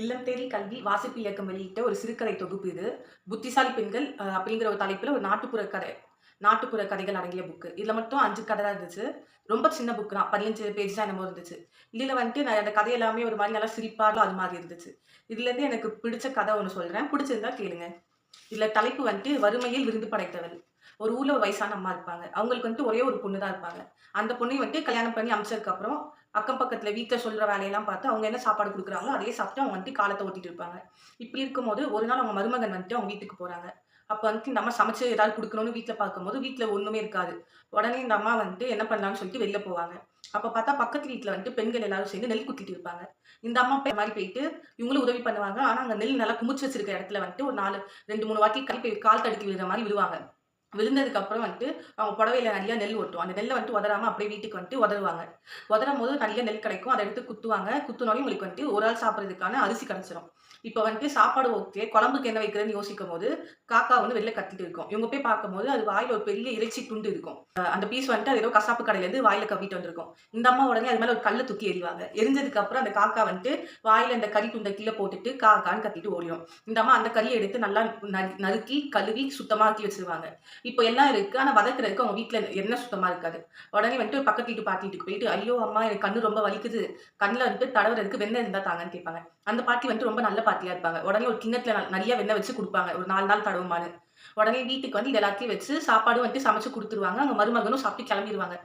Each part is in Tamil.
இல்லம் தேடி கல்வி வாசிப்பு இயக்கம் வெளியிட்ட ஒரு சிறுகதை தொகுப்பு இது. புத்திசாலி பெண்கள் அப்படிங்கிற ஒரு தலைப்புல ஒரு நாட்டுப்புற கதைகள் அடங்கிய புக்கு. இதுல மட்டும் 5 கதை தான் இருந்துச்சு. ரொம்ப சின்ன புக் தான். 15 பேஜ் தான் என்னமோ இருந்துச்சு. இதுல வந்துட்டு நான் அந்த கதை எல்லாமே ஒரு மாரி நல்லா சிரிப்பா அது மாரி இருந்துச்சு. இதுலேருந்து எனக்கு பிடிச்ச கதை ஒண்ணு சொல்றேன். பிடிச்சிருந்தா கேளுங்க. இதுல தலைப்பு வந்துட்டு வறுமையில் விருந்து படைத்தவள். ஒரு ஊர்ல ஒரு வயசான அம்மா இருப்பாங்க. அவங்களுக்கு வந்துட்டு ஒரே ஒரு பொண்ணு தான் இருப்பாங்க. அந்த பொண்ணையும் வந்துட்டு கல்யாணம் பண்ணி அனுப்பிச்சதுக்கு அப்புறம், அக்கம் பக்கத்துல வீட்ல சொல்ற வேலையெல்லாம் பார்த்து, அவங்க என்ன சாப்பாடு குடுக்குறாங்களோ, அதையே சாப்பிட்டு அவங்க வந்துட்டு காலத்த ஓட்டிட்டு இருப்பாங்க. இப்படி இருக்கும்போது, ஒரு நாள் அவங்க மருமகன் வந்துட்டு அவங்க வீட்டுக்கு போறாங்க. அப்ப வந்துட்டு இந்த அம்மா சமைச்சு ஏதாவது குடுக்கணும்னு வீட்ல பார்க்கும்போது, வீட்ல ஒண்ணுமே இருக்காது. உடனே இந்த அம்மா வந்துட்டு என்ன பண்ணலாம்னு சொல்லிட்டு வெளில போவாங்க. அப்ப பார்த்தா பக்கத்து வீட்ல வந்துட்டு பெண்கள் எல்லாரும் சேர்ந்து நெல் குத்திட்டு இருப்பாங்க. இந்த அம்மா மாரி போயிட்டு இவங்களும் உதவி பண்ணுவாங்க. ஆனா, அங்க நெல் நல்லா குமிச்சு வச்சிருக்க இடத்துல வந்துட்டு ஒரு 2, 3 வாட்டி கால் தடுக்கி விழுற மாரி விழுவாங்க. விழுந்ததுக்கு அப்புறம் வந்துட்டு, அவங்க புடவையில நெறைய நெல் ஒட்டும். அந்த நெல்ல வந்துட்டு உதறாம அப்படியே வீட்டுக்கு வந்துட்டு உதறுவாங்க. உதரும்போது நெறைய நெல் கிடைக்கும். அத எடுத்து குத்துவாங்க. குத்துனோனே உங்களுக்கு வந்துட்டு ஒரு ஆள் சாப்பிடுறதுக்கான அரிசி கிடைச்சிரும். இப்ப வந்துட்டு சாப்பாடு ஓகே. குழம்புக்கு என்ன வைக்கிறதுன்னு யோசிக்கும்போது, காக்கா வந்து வெளில கத்திட்டு இருக்கும். இவங்க போய் பார்க்கும்போது, அது வாயில ஒரு பெரிய இறைச்சி துண்டு இருக்கும். அந்த பீஸ் வந்துட்டு அது ஏதோ கசாப்பு கடையிலேருந்து வாயில கவ்விட்டு வந்திருக்கும். இந்த அம்மா உடனே அது மேல ஒரு கல்ல தூக்கி எறிவாங்க. எரிஞ்சதுக்கு அப்புறம் அந்த காக்கா வந்துட்டு வாயில அந்த கறி துண்ட கீழ போட்டுட்டு கா கான்னு கத்திட்டு ஓடிரும். இந்த அம்மா அந்த கறிய எடுத்து நல்லா நறுக்கி, கழுவி சுத்தமா ஆக்கி வச்சுருவாங்க. இப்போ எல்லாம் இருக்கு. ஆனா வதக்குறதுக்கு அவங்க வீட்ல எண்ணெய் சுத்தமா இருக்காது. உடனே வந்துட்டு பக்கத்து வீட்டு பாட்டி வீட்டுக்கு போயிட்டு, "ஐயோ! அம்மா எனக்கு கண்ணு ரொம்ப வலிக்குது. கண்ல வந்துட்டு தடவுறதுக்கு வெண்ணெய் இருந்தா தாங்கன்னு" கேட்பாங்க. அந்த பாட்டி வந்துட்டு ரொம்ப நல்ல பாட்டியா இருப்பாங்க. உடனே ஒரு கிண்ணத்துல நெறைய வெண்ணெய் வச்சு குடுப்பாங்க. ஒரு 4 நாள் தடவுமான்னு. உடனே வீட்டுக்கு வந்து இது எல்லாத்தையும் வச்சு சாப்பாடும் வந்துட்டு சமைச்சு குடுத்துருவாங்க. அவங்க மருமகனும் சாப்பிட்டு கிளம்பிருவாங்க.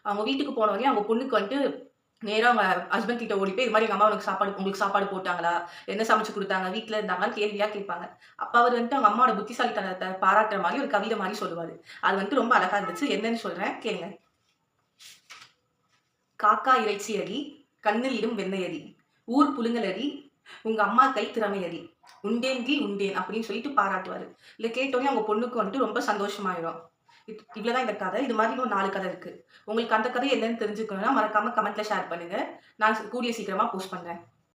அவங்க வீட்டுக்கு போனோனே அவங்க பொண்ணுக்கு வந்துட்டு நேரா அவங்க ஹஸ்பண்ட் கிட்ட ஓடி போய், "இது மாரி எங்க அம்மா உங்களுக்கு சாப்பாடு போட்டாங்களா? என்ன சமைச்சு குடுத்தாங்க? வீட்ல இருந்தாங்களான்னு?" கேள்வியா கேட்பாங்க. அப்ப அவரு வந்துட்டு அவங்க அம்மாவோட புத்திசாலித்தனத்த பாராட்டுற மாரி ஒரு கவிதை மாரி சொல்லுவாரு. அது வந்துட்டு ரொம்ப அழகா இருந்துச்சு. என்னன்னு சொல்றேன் கேளுங்க. "காக்கா இறைச்சி அடி, கண்ணில் இடும் வெண்ணெயடி, ஊர் புழுங்கலடி, உங்க அம்மா கை திறமையடி, உண்டேன்டி உண்டேன்" அப்படின்னு சொல்லிட்டு பாராட்டுவாரு. இத கேட்டோனே அவங்க பொண்ணுக்கு வந்துட்டு ரொம்ப சந்தோஷமாயிரும். இவ்வளவுதான் இந்த கதை. இது மாதிரி இன்னும் 4 கதை இருக்கு. உங்களுக்கு அந்த கதை என்னன்னு தெரிஞ்சுக்கணும்னா மறக்காம கமெண்ட்ல ஷேர் பண்ணுங்க. நான் கூடிய சீக்கிரமா போஸ்ட் பண்றேன்.